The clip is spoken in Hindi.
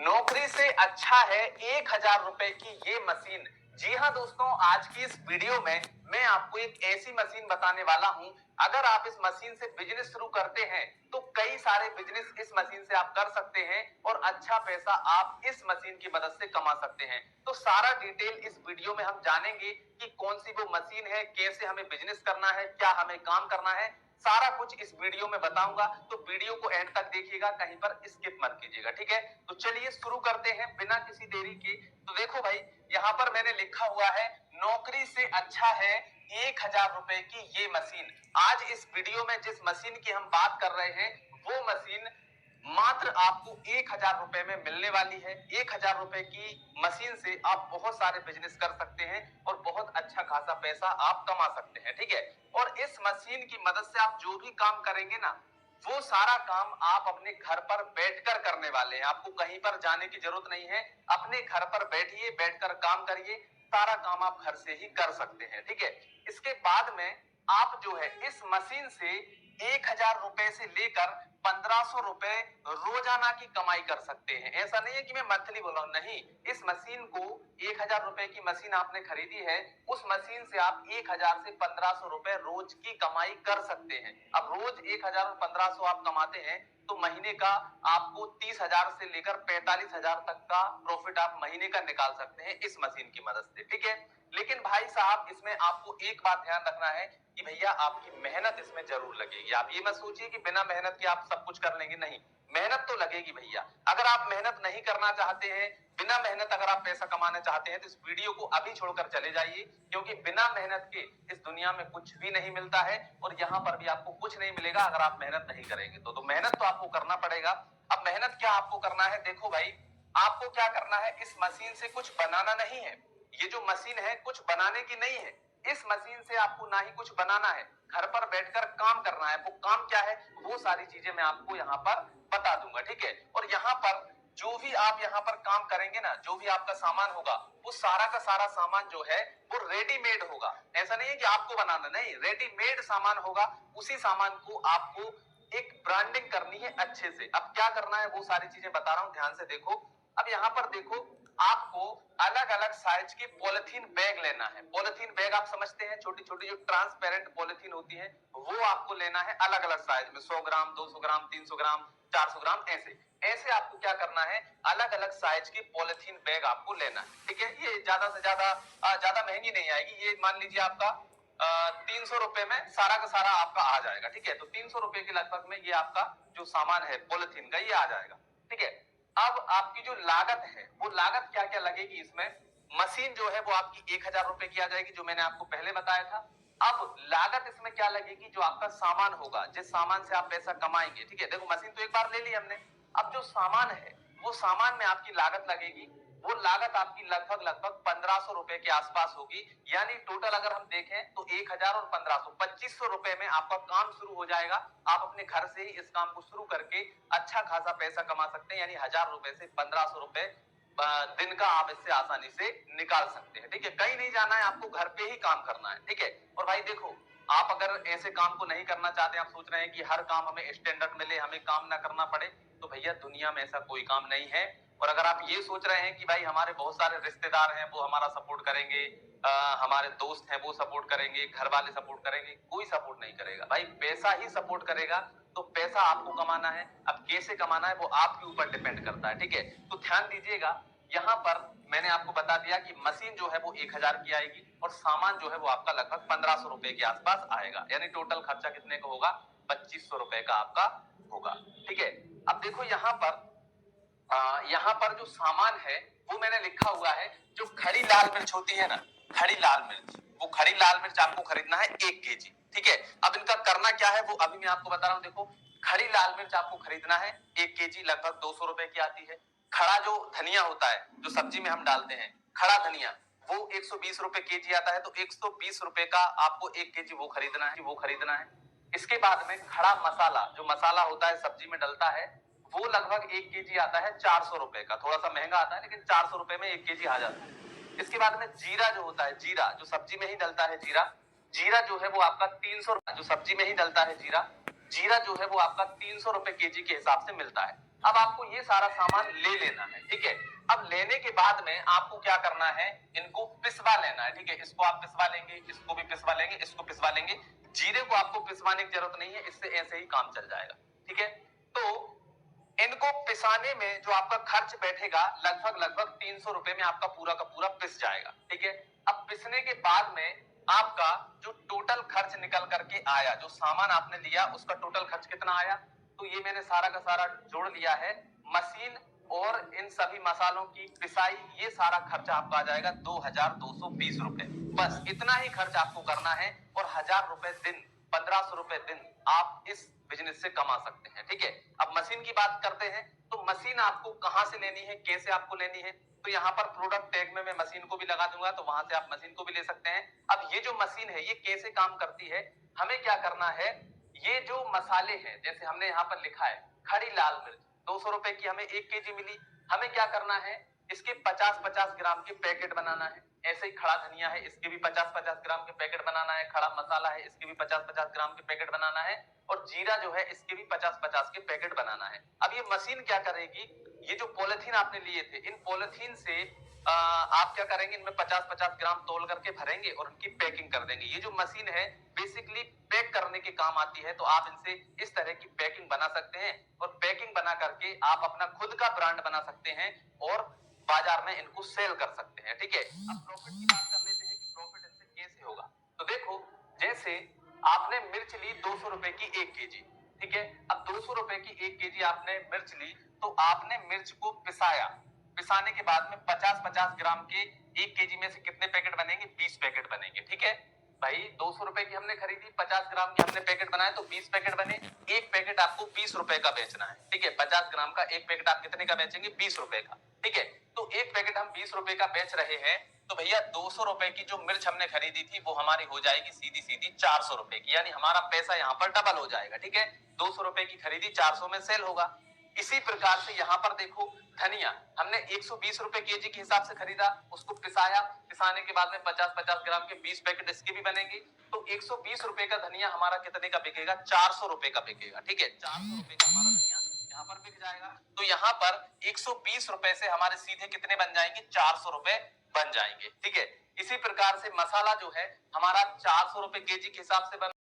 नौकरी से अच्छा है 1,000 रुपए की ये मशीन। जी हाँ दोस्तों, आज की इस वीडियो में मैं आपको एक ऐसी मशीन बताने वाला हूं। अगर आप इस मशीन से बिजनेस शुरू करते हैं तो कई सारे बिजनेस इस मशीन से आप कर सकते हैं और अच्छा पैसा आप इस मशीन की मदद से कमा सकते हैं। तो सारा डिटेल इस वीडियो में हम जानेंगे कि कौन सी वो मशीन है, कैसे हमें बिजनेस करना है, क्या हमें काम करना है, सारा कुछ इस वीडियो में बताऊंगा। तो वीडियो को एंड तक देखिएगा, कहीं पर स्किप मत कीजिएगा, ठीक है। तो चलिए शुरू करते हैं बिना किसी देरी के। तो देखो भाई, यहाँ पर मैंने लिखा हुआ है नौकरी से अच्छा है 1,000 रुपए की ये मशीन। आज इस वीडियो में जिस मशीन की हम बात कर रहे हैं वो मशीन मात्र आपको 1,000 रुपए में मिलने वाली है। 1,000 रुपए की मशीन से आप बहुत सारे बिजनेस कर सकते हैं और बहुत अच्छा खासा पैसा आप कमा सकते हैं, ठीक है। और इस मशीन की मदद से आप जो भी काम करेंगे ना, वो सारा काम आप अपने घर पर बैठकर करने वाले हैं। आपको कहीं पर जाने की जरूरत नहीं है। अपने घर पर बैठिए, बैठकर काम करिए, सारा काम आप घर से ही कर सकते हैं, ठीक है। इसके बाद में आप जो है इस मशीन से 1,000 रुपए से लेकर 1,500 रुपए रोजाना की कमाई कर सकते हैं। ऐसा नहीं है कि मैं मंथली बोल रहा हूं, नहीं। इस मशीन को 1,000 रुपए की मशीन आपने खरीदी है, उस मशीन से आप 1,000 से 1,500 रुपए रोज की कमाई कर सकते हैं। अब रोज 1,000 और 1,500 आप कमाते हैं तो महीने का आपको 30,000 से लेकर 45,000 तक का प्रॉफिट आप महीने का निकाल सकते हैं इस मशीन की मदद से, ठीक है। लेकिन भाई साहब, इसमें आपको एक बात ध्यान रखना है कि भैया आपकी मेहनत इसमें जरूर लगेगी। आप ये मत सोचिए कि बिना मेहनत के आप सब कुछ कर लेंगे, नहीं, मेहनत तो लगेगी भैया। अगर आप मेहनत नहीं करना चाहते हैं, बिना मेहनत अगर आप पैसा कमाना चाहते हैं तो इस वीडियो को अभी छोड़कर चले जाइए, क्योंकि बिना मेहनत के इस दुनिया में कुछ भी नहीं मिलता है और यहाँ पर भी आपको कुछ नहीं मिलेगा अगर आप मेहनत नहीं करेंगे तो मेहनत तो आपको करना पड़ेगा। अब मेहनत क्या आपको करना है, देखो भाई, आपको क्या करना है, इस मशीन से कुछ बनाना नहीं है। ये जो मशीन है कुछ बनाने की नहीं है। इस मशीन से आपको ना ही कुछ बनाना है, घर पर बैठकर काम करना है। वो काम क्या है, वो सारी चीजें मैं आपको यहाँ पर बता दूंगा, ठीक है। और यहाँ पर जो भी आप यहाँ पर काम करेंगे ना, जो भी आपका सामान होगा, वो सारा का सारा सामान जो है वो रेडीमेड होगा। ऐसा नहीं है कि आपको बनाना, नहीं, रेडीमेड सामान होगा। उसी सामान को आपको एक ब्रांडिंग करनी है अच्छे से। अब क्या करना है वो सारी चीजें बता रहा हूं, ध्यान से देखो। अब यहाँ पर देखो, आपको अलग अलग साइज की पॉलिथीन बैग लेना है। पॉलिथीन बैग आप समझते हैं, छोटी छोटी जो ट्रांसपेरेंट पॉलिथीन होती है, वो आपको लेना है अलग अलग साइज में, 100 ग्राम, 200 ग्राम, 300 ग्राम, 400 ग्राम, ऐसे ऐसे आपको क्या करना है, अलग अलग साइज की पॉलिथीन बैग आपको लेना है, ठीक है। ये ज्यादा से ज्यादा महंगी नहीं आएगी। ये मान लीजिए आपका 300 रुपए में सारा का सारा आपका आ जाएगा, ठीक है। तो 300 रुपए के लगभग में ये आपका जो सामान है पॉलिथीन का, ये आ जाएगा, ठीक है। अब आपकी जो लागत है, वो लागत क्या क्या लगेगी इसमें। मशीन जो है वो आपकी 1,000 रुपए की आ जाएगी, जो मैंने आपको पहले बताया था। अब लागत इसमें क्या लगेगी, जो आपका सामान होगा, जिस सामान से आप पैसा कमाएंगे, ठीक है। देखो, मशीन तो एक बार ले ली हमने, अब जो सामान है वो सामान में आपकी लागत लगेगी। वो लागत आपकी लगभग लगभग 1,500 रुपए के आसपास होगी। यानी टोटल अगर हम देखें तो 1,000 और 1,500, 2,500 रुपए में आपका काम शुरू हो जाएगा। आप अपने घर से ही इस काम को शुरू करके अच्छा खासा पैसा कमा सकते हैं। यानी 1,000 रुपए से 1,500 रुपए दिन का आप इससे आसानी से निकाल सकते हैं, ठीक है। कहीं नहीं जाना है, आपको घर पे ही काम करना है, ठीक है। और भाई देखो, आप अगर ऐसे काम को नहीं करना चाहते, आप सोच रहे हैं कि हर काम हमें स्टैंडर्ड मिले, हमें काम ना करना पड़े, तो भैया दुनिया में ऐसा कोई काम नहीं है। और अगर आप ये सोच रहे हैं कि भाई हमारे बहुत सारे रिश्तेदार हैं, वो हमारा सपोर्ट करेंगे, हमारे दोस्त हैं वो सपोर्ट करेंगे, घर वाले सपोर्ट करेंगे, कोई सपोर्ट नहीं करेगा भाई, पैसा ही सपोर्ट करेगा। तो पैसा आपको कमाना है, अब कैसे कमाना है वो आपके ऊपर डिपेंड करता है, ठीक है। तो ध्यान दीजिएगा, यहाँ पर मैंने आपको बता दिया कि मशीन जो है वो 1,000 की आएगी और सामान जो है वो आपका लगभग 1,500 रुपए के आसपास आएगा। यानी टोटल खर्चा कितने का होगा, 2,500 रुपए का आपका होगा, ठीक है। अब देखो यहाँ पर जो सामान है वो मैंने लिखा हुआ है, जो खड़ी लाल मिर्च होती है ना, खड़ी लाल मिर्च, वो खड़ी लाल मिर्च आपको खरीदना है 1 केजी, ठीक है। अब इनका करना क्या है वो अभी मैं आपको बता रहा हूँ। देखो, खड़ी लाल मिर्च आपको खरीदना है 1 केजी, लगभग 200 रुपए की आती है। खड़ा जो धनिया होता है, जो सब्जी में हम डालते हैं, खड़ा धनिया, वो 120 रुपए केजी आता है। तो 120 रुपए का आपको 1 केजी वो खरीदना है। इसके बाद में खड़ा मसाला, जो मसाला होता है सब्जी में डलता है, वो लगभग 1 केजी आता है 400 रुपए का। थोड़ा सा महंगा आता है, लेकिन 400 रुपए में 1 केजी आ जाता है। इसके बाद में जीरा जो होता है, जीरा जो सब्जी में ही डलता है, जीरा जो है वो आपका 300, जो सब्जी में ही डलता है, जीरा जो है वो आपका 300 रुपए केजी के हिसाब से मिलता है। अब आपको ये सारा सामान ले लेना है, ठीक है। अब लेने के बाद में आपको क्या करना है, इनको पिसवा लेना है, ठीक है। इसको आप पिसवा लेंगे, इसको भी पिसवा लेंगे, इसको पिसवा लेंगे। जीरे को आपको पिसवाने की जरूरत नहीं है, इससे ऐसे ही काम चल जाएगा, ठीक है। तो इनको पिसाने में जो आपका खर्च बैठेगा लगभग 300 रुपए में आपका पूरा का पूरा पिस जाएगा, ठीक है। अब पिसने के बाद में आपका जो टोटल खर्च निकल करके आया, जो सामान आपने लिया उसका टोटल खर्च कितना आया, तो ये मैंने सारा का सारा जोड़ लिया है। मशीन और इन सभी मसालों की पिसाई, ये सारा खर्चा आपका आ जाएगा 2220 रुपए। बस इतना ही खर्च आपको करना है और 1000 रुपए दिन, 1500 रुपए दिन आप इस बिजनेस से कमा सकते हैं, ठीक है। अब मशीन की बात करते हैं, तो मशीन आपको कहां से लेनी है, कैसे आपको लेनी है, तो यहाँ पर प्रोडक्ट टैग में मैं मशीन को भी लगा दूंगा, तो वहां से आप मशीन को भी ले सकते हैं। अब ये जो मशीन है ये कैसे काम करती है, हमें क्या करना है, ये जो मसाले हैं, जैसे हमने यहाँ पर लिखा है खड़ी लाल मिर्च 200 रुपए की हमें 1 केजी मिली, हमें क्या करना है, इसके 50-50 ग्राम के पैकेट बनाना है। ऐसे ही खड़ा धनिया है, इसके भी 50-50 ग्राम के पैकेट बनाना है। खड़ा मसाला है, इसके भी 50-50 ग्राम के पैकेट बनाना है। और जीरा जो है, इसके भी 50-50 के पैकेट बनाना है। अब ये मशीन क्या करेगी, ये जो पॉलिथीन आपने लिए थे, इन पॉलिथीन से आप क्या करेंगे, इनमें 50-50 ग्राम तोल करके भरेंगे और उनकी पैकिंग कर देंगे। ये जो मशीन है बेसिकली पैक करने के काम आती है, तो आप इनसे इस तरह की पैकिंग बना सकते हैं और पैकिंग बना करके आप अपना खुद का ब्रांड बना सकते हैं और बाजार में इनको सेल कर सकते हैं, ठीक है। अब प्रॉफिट की बात कर लेते हैं कि प्रॉफिट इससे कैसे होगा। तो देखो, जैसे आपने मिर्च ली 200 रुपए की 1 केजी, ठीक है। अब 200 रुपए की 1 केजी आपने मिर्च ली, तो आपने मिर्च को पिसाया। पिसाने के बाद में 50-50 ग्राम के 1 केजी में से कितने पैकेट बनेंगे, 20 पैकेट बनेंगे, ठीक है। भाई 200 रुपए की हमने खरीदी, 50 ग्राम के हमने पैकेट बनाए, तो 20 पैकेट बने। एक पैकेट आपको 20 रुपए का बेचना है, ठीक है। 50 ग्राम का एक पैकेट आप कितने का बेचेंगे, 20 रुपए का, ठीक है। तो एक पैकेट हम 20 रुपए का बेच रहे हैं, तो भैया 200 रुपए की जो मिर्च हमने खरीदी थी वो हमारी हो जाएगी सीधी सीधी 400 रुपए की, यानी हमारा पैसा यहाँ पर डबल हो जाएगा, ठीक है। 200 रुपए की खरीदी 400 में सेल होगा। इसी प्रकार से यहाँ पर देखो, धनिया हमने 120 रुपए केजी के हिसाब से खरीदा, उसको पिसाया, पिसाने के बाद में 50-50 ग्राम के 20 पैकेट इसके भी बनेंगे, तो 120 रुपए का धनिया हमारा कितने का बिकेगा, 400 रुपए का बिकेगा, ठीक है। 400 रुपए का हमारा धनिया यहाँ पर बिक जाएगा। तो यहाँ पर 120 रुपए से हमारे सीधे कितने बन जाएंगे, 400 रुपए बन जाएंगे, ठीक है। इसी प्रकार से मसाला जो है हमारा 400 रुपए केजी के हिसाब से बन